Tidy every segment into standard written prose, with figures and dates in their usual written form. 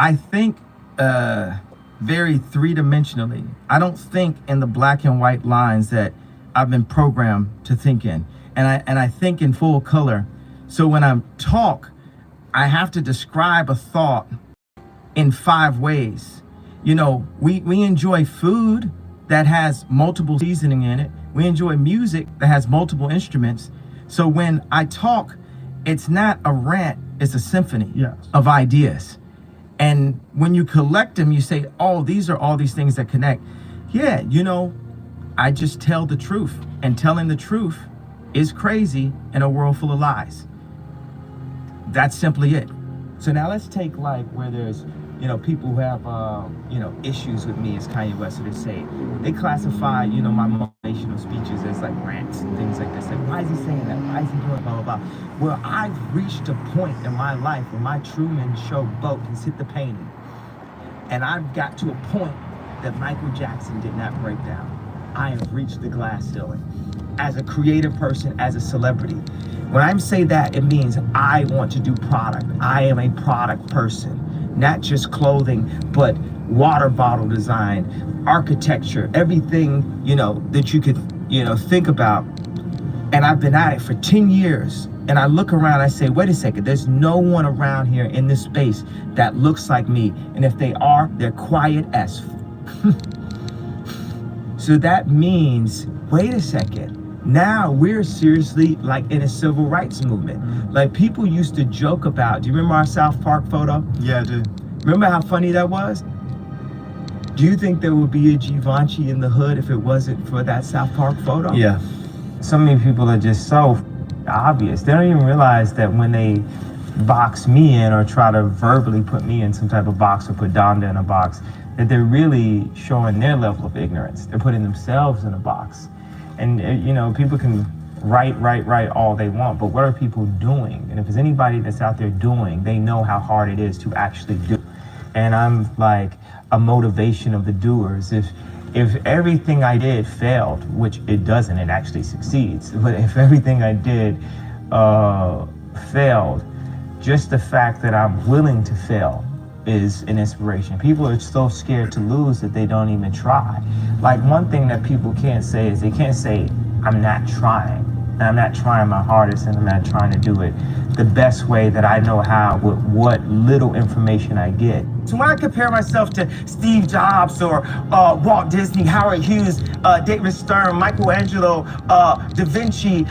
I think very three-dimensionally. I don't think in the black and white lines that I've been programmed to think in. And I think in full color. So when I talk, I have to describe a thought in 5 ways. You know, we enjoy food that has multiple seasoning in it. We enjoy music that has multiple instruments. So when I talk, it's not a rant, it's a symphony of ideas. And when you collect them, you say, oh, these are all these things that connect. Yeah, you know, I just tell the truth. And telling the truth is crazy in a world full of lies. That's simply it. So now let's take like where there's, you know, people who have, you know, issues with me, as Kanye West would say. They classify, you know, my motivational speeches as like rants and things like this. Like, why is he saying that? Why is he doing blah, blah, blah? Well, I've reached a point in my life where my Truman Show boat has hit the painting. And I've got to a point that Michael Jackson did not break down. I have reached the glass ceiling. As a creative person, as a celebrity. When I say that, it means I want to do product. I am a product person. Not just clothing, but water bottle design, architecture, everything, you know, that you could, you know, think about. And I've been at it for 10 years. And I look around, I say, wait a second, there's no one around here in this space that looks like me. And if they are, they're quiet as So that means, wait a second. Now we're seriously like in a civil rights movement. Like people used to joke about, do you remember our South Park photo? Yeah, I do. Remember how funny that was? Do you think there would be a Givenchy in the hood if it wasn't for that South Park photo? Yeah. So many people are just so obvious. They don't even realize that when they box me in or try to verbally put me in some type of box or put Donda in a box, that they're really showing their level of ignorance. They're putting themselves in a box. And, you know, people can write all they want, but what are people doing? And if there's anybody that's out there doing, they know how hard it is to actually do. And I'm like a motivation of the doers. If everything I did failed, which it doesn't, it actually succeeds. But if everything I did failed, just the fact that I'm willing to fail is an inspiration. People are so scared to lose that they don't even try. Like one thing that people can't say is they can't say, I'm not trying. And I'm not trying my hardest and I'm not trying to do it the best way that I know how with what little information I get. So when I compare myself to Steve Jobs or Walt Disney, Howard Hughes, David Stern, Michelangelo, Da Vinci,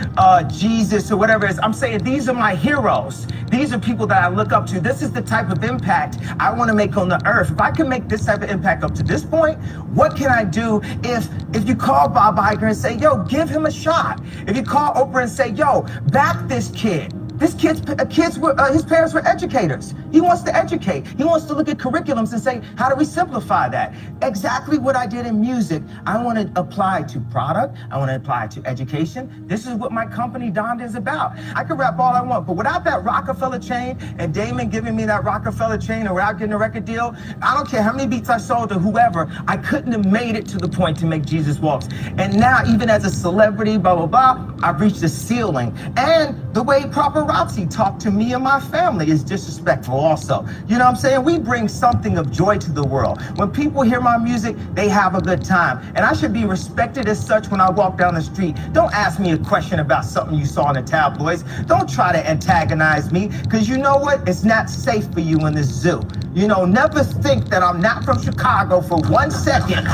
Jesus, or whatever it is, I'm saying these are my heroes. These are people that I look up to. This is the type of impact I want to make on the earth. If I can make this type of impact up to this point, what can I do if you call Bob Iger and say, yo, give him a shot? If you call Oprah and say, yo, back this kid. His parents were educators. He wants to educate. He wants to look at curriculums and say, how do we simplify that? Exactly what I did in music, I want to apply to product. I want to apply to education. This is what my company Donda is about. I can rap all I want, but without that Rockefeller chain and Damon giving me that Rockefeller chain or without getting a record deal, I don't care how many beats I sold to whoever, I couldn't have made it to the point to make Jesus Walks. And now, even as a celebrity, blah, blah, blah, I've reached the ceiling. And the way paparazzi talk to me and my family is disrespectful also. You know what I'm saying? We bring something of joy to the world. When people hear my music, they have a good time. And I should be respected as such when I walk down the street. Don't ask me a question about something you saw in the tabloids. Don't try to antagonize me, because you know what? It's not safe for you in this zoo. You know, never think that I'm not from Chicago for 1 second.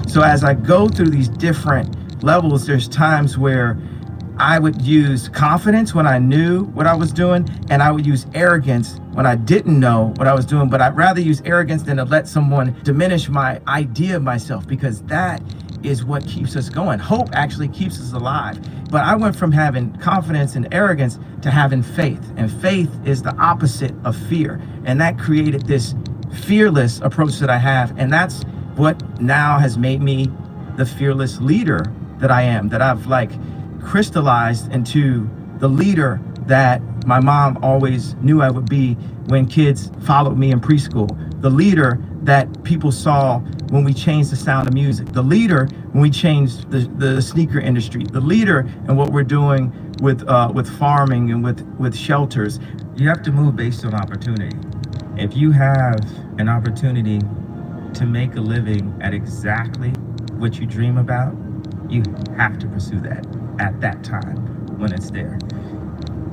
So as I go through these different levels, there's times where I would use confidence when I knew what I was doing, and I would use arrogance when I didn't know what I was doing. But I'd rather use arrogance than to let someone diminish my idea of myself, because that is what keeps us going. Hope actually keeps us alive. But I went from having confidence and arrogance to having faith. And faith is the opposite of fear. And that created this fearless approach that I have. And that's what now has made me the fearless leader that I am, that I've like crystallized into the leader that my mom always knew I would be when kids followed me in preschool. The leader that people saw when we changed the sound of music. The leader when we changed the sneaker industry. The leader in what we're doing with farming and with shelters. You have to move based on opportunity. If you have an opportunity to make a living at exactly what you dream about, you have to pursue that at that time when it's there.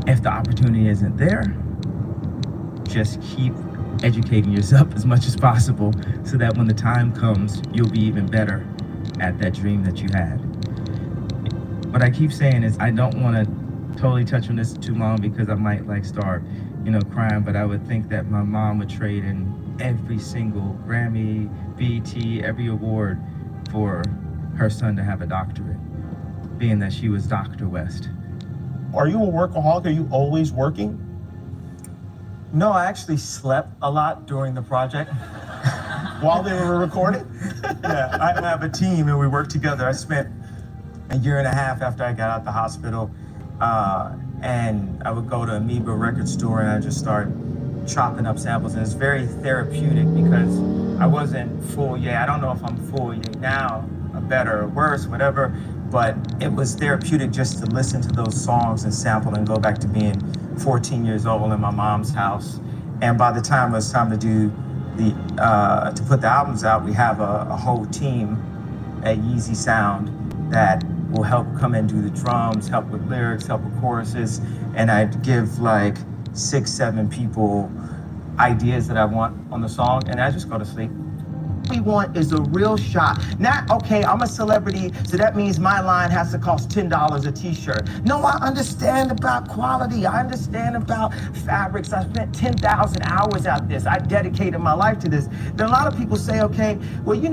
If the opportunity isn't there, just keep educating yourself as much as possible so that when the time comes, you'll be even better at that dream that you had. What I keep saying is I don't want to totally touch on this too long because I might like start, crying, but I would think that my mom would trade in every single Grammy, BET, every award for her son to have a doctorate, being that she was Dr. West. Are you a workaholic? Are you always working? No, I actually slept a lot during the project. While they were recording? Yeah, I have a team and we work together. I spent a year and a half after I got out the hospital, and I would go to Amoeba record store and I just start chopping up samples, and it's very therapeutic because I wasn't full yet. I don't know if I'm full yet now, or better or worse, whatever, but it was therapeutic just to listen to those songs and sample and go back to being 14 years old in my mom's house. And by the time it was time to do to put the albums out, we have a whole team at Yeezy Sound that will help come and do the drums, help with lyrics, help with choruses, and I'd give like 6, 7 people ideas that I want on the song, and I just go to sleep. We want is a real shot. Not, okay, I'm a celebrity, so that means my line has to cost $10 a t-shirt. No, I understand about quality. I understand about fabrics. I spent 10,000 hours at this. I dedicated my life to this. Then a lot of people say, okay, well, you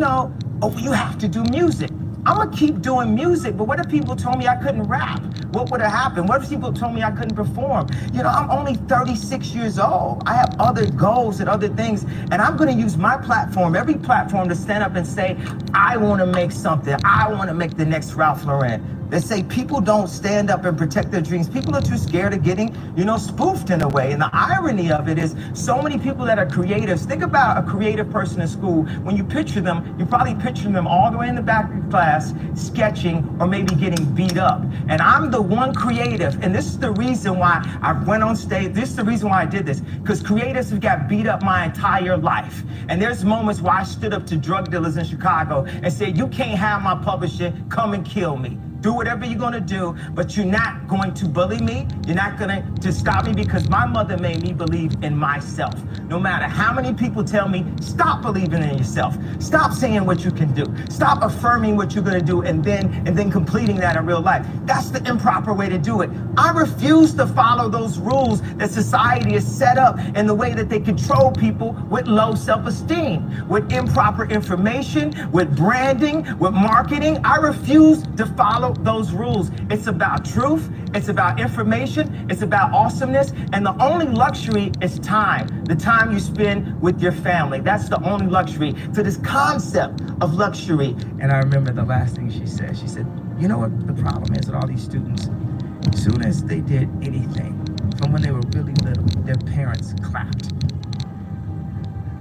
have to do music. I'm gonna keep doing music, but what if people told me I couldn't rap? What would have happened? What if people told me I couldn't perform? I'm only 36 years old. I have other goals and other things, and I'm gonna use my platform, every platform, to stand up and say, I wanna make something. I wanna make the next Ralph Lauren. They say people don't stand up and protect their dreams. People are too scared of getting, spoofed in a way. And the irony of it is so many people that are creatives. Think about a creative person in school. When you picture them, you're probably picturing them all the way in the back of class, sketching or maybe getting beat up. And I'm the one creative. And this is the reason why I went on stage. This is the reason why I did this. Because creatives have got beat up my entire life. And there's moments where I stood up to drug dealers in Chicago and said, you can't have my publishing, come and kill me. Do whatever you're gonna do, but you're not going to bully me. You're not gonna stop me, because my mother made me believe in myself. No matter how many people tell me, stop believing in yourself. Stop saying what you can do. Stop affirming what you're gonna do and then completing that in real life. That's the improper way to do it. I refuse to follow those rules that society has set up in the way that they control people with low self-esteem, with improper information, with branding, with marketing. I refuse to follow those rules. It's about truth, it's about information, it's about awesomeness, and the only luxury is time. The time you spend with your family. That's the only luxury. To this concept of luxury. And I remember the last thing she said. She said, you know what the problem is with all these students? As soon as they did anything, from when they were really little, their parents clapped.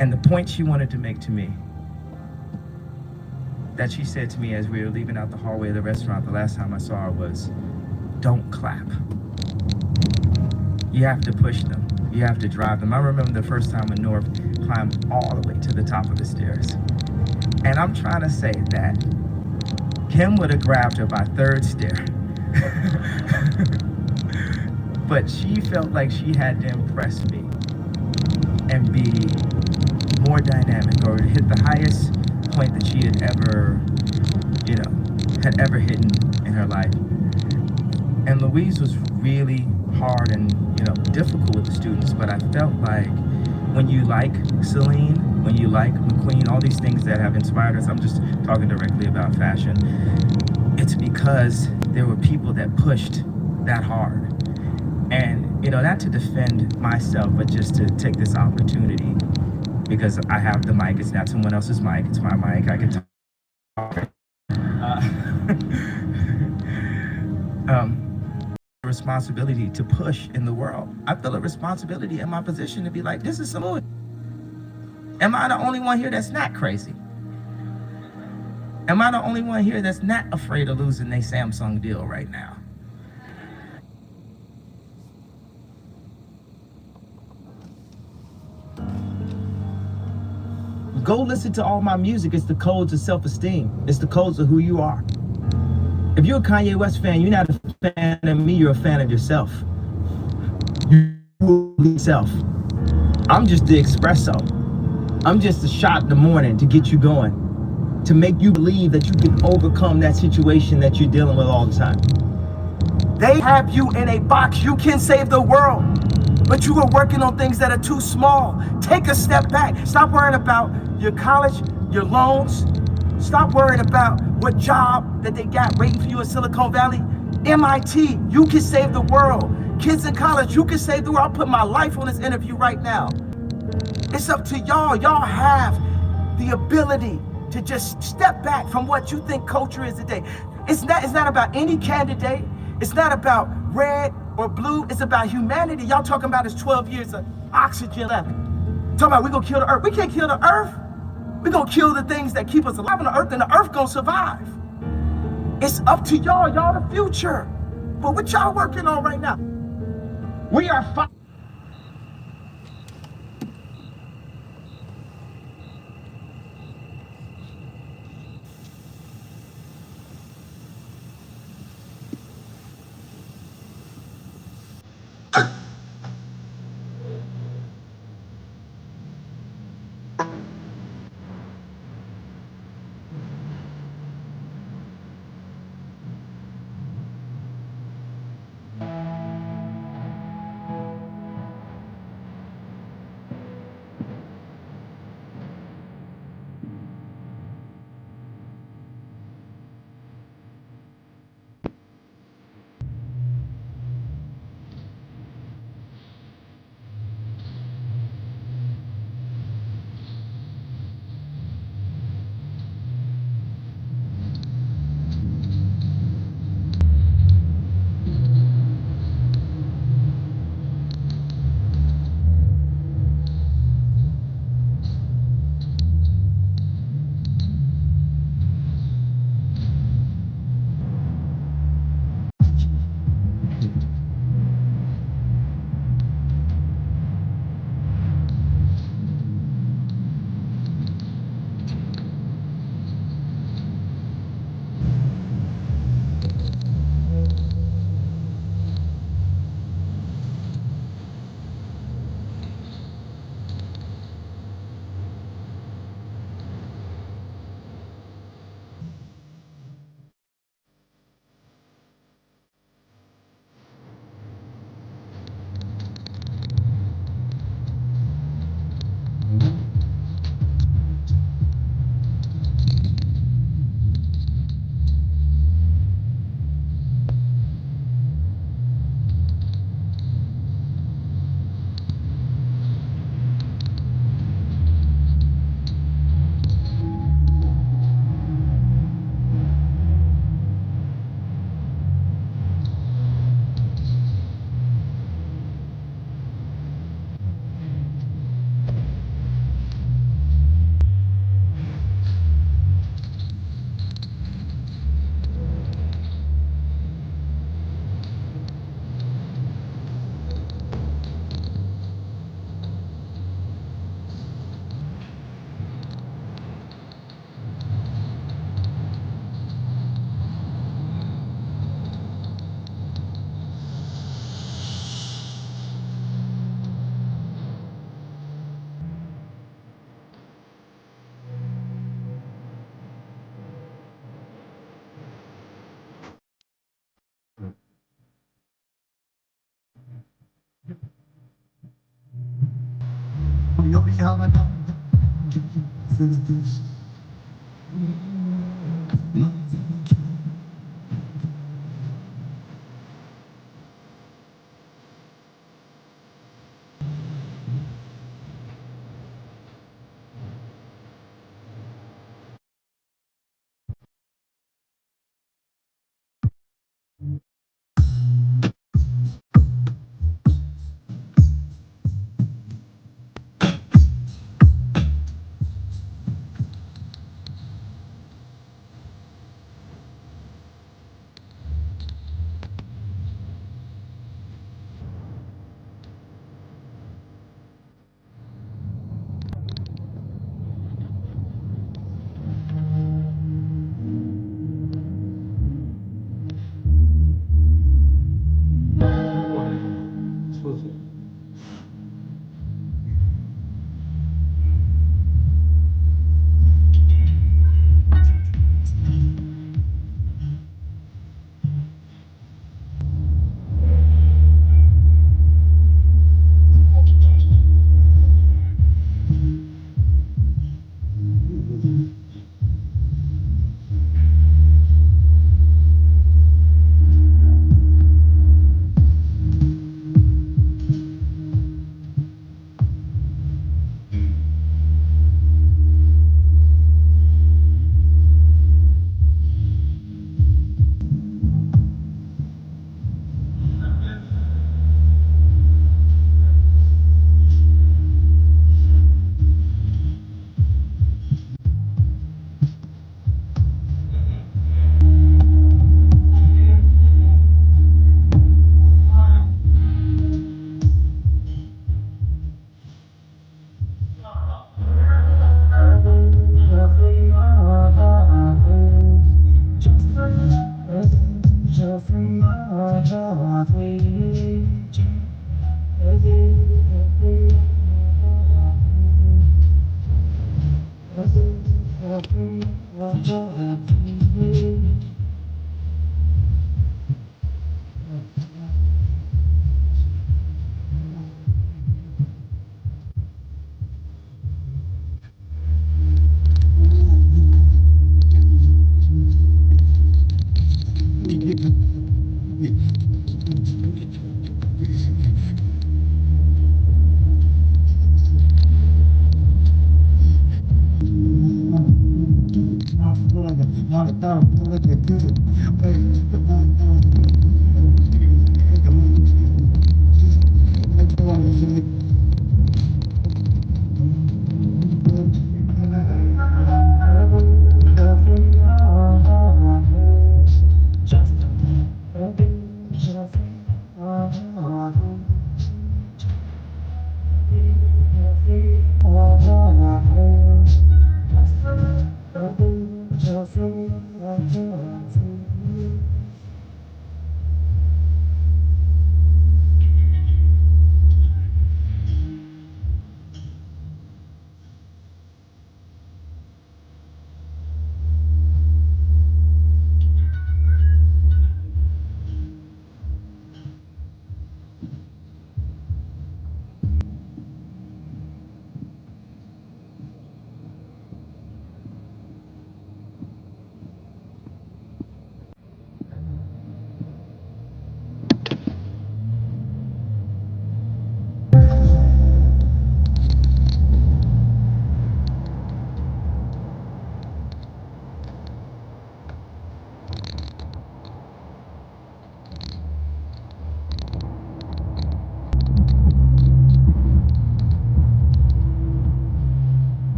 And the point she wanted to make to me, that she said to me as we were leaving out the hallway of the restaurant the last time I saw her, was, don't clap. You have to push them. You have to drive them. I remember the first time when North climbed all the way to the top of the stairs. And I'm trying to say that Kim would have grabbed her by third stair. But she felt like she had to impress me and be more dynamic, or hit the highest point that she had ever hit in her life. And Louise was really hard and difficult with the students, but I felt like when you like Celine, when you like McQueen, all these things that have inspired us, I'm just talking directly about fashion, it's because there were people that pushed that hard. And not to defend myself, but just to take this opportunity, because I have the mic. It's not someone else's mic. It's my mic. I can talk. Responsibility to push in the world. I feel a responsibility in my position to be like, this is Samoa. Am I the only one here that's not crazy? Am I the only one here that's not afraid of losing their Samsung deal right now? Go listen to all my music. It's the codes of self-esteem. It's the codes of who you are. If you're a Kanye West fan, you're not a fan of me, you're a fan of yourself. You yourself. I'm just the espresso. I'm just a shot in the morning to get you going, to make you believe that you can overcome that situation that you're dealing with all the time. They have you in a box. You can save the world, but you are working on things that are too small. Take a step back. Stop worrying about your college, your loans. Stop worrying about what job that they got waiting for you in Silicon Valley. MIT, you can save the world. Kids in college, you can save the world. I'll put my life on this interview right now. It's up to y'all. Y'all have the ability to just step back from what you think culture is today. It's not about any candidate. It's not about red or blue. It's about humanity. Y'all talking about is 12 years of oxygen left. Talking about we gonna kill the earth. We can't kill the earth. We gonna kill the things that keep us alive on the earth, and the earth gonna survive. It's up to y'all. Y'all the future. But what y'all working on right now? We are fighting.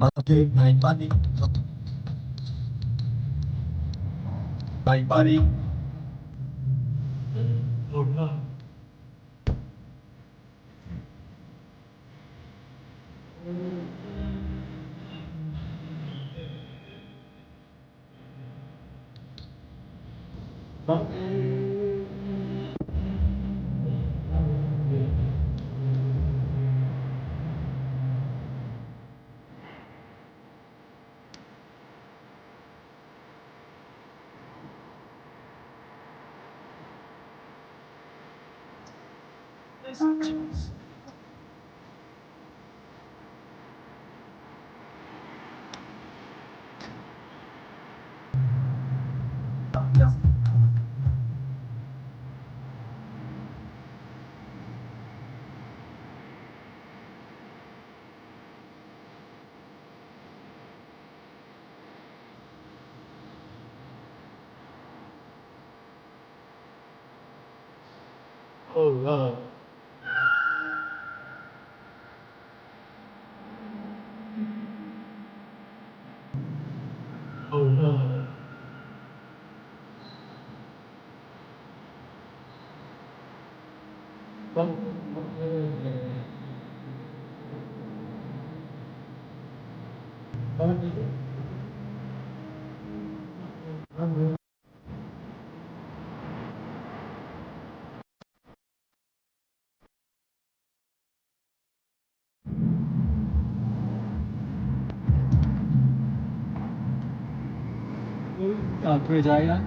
My buddy, my buddy. Kerjaya.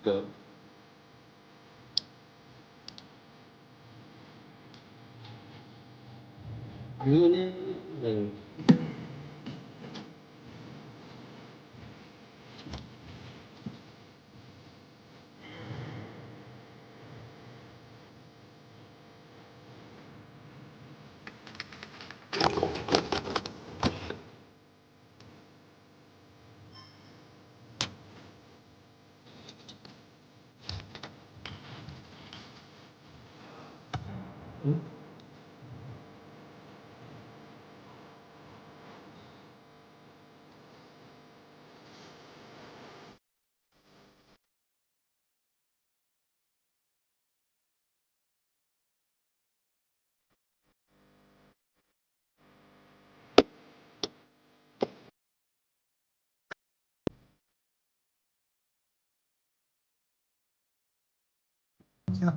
Go. Really? Yeah.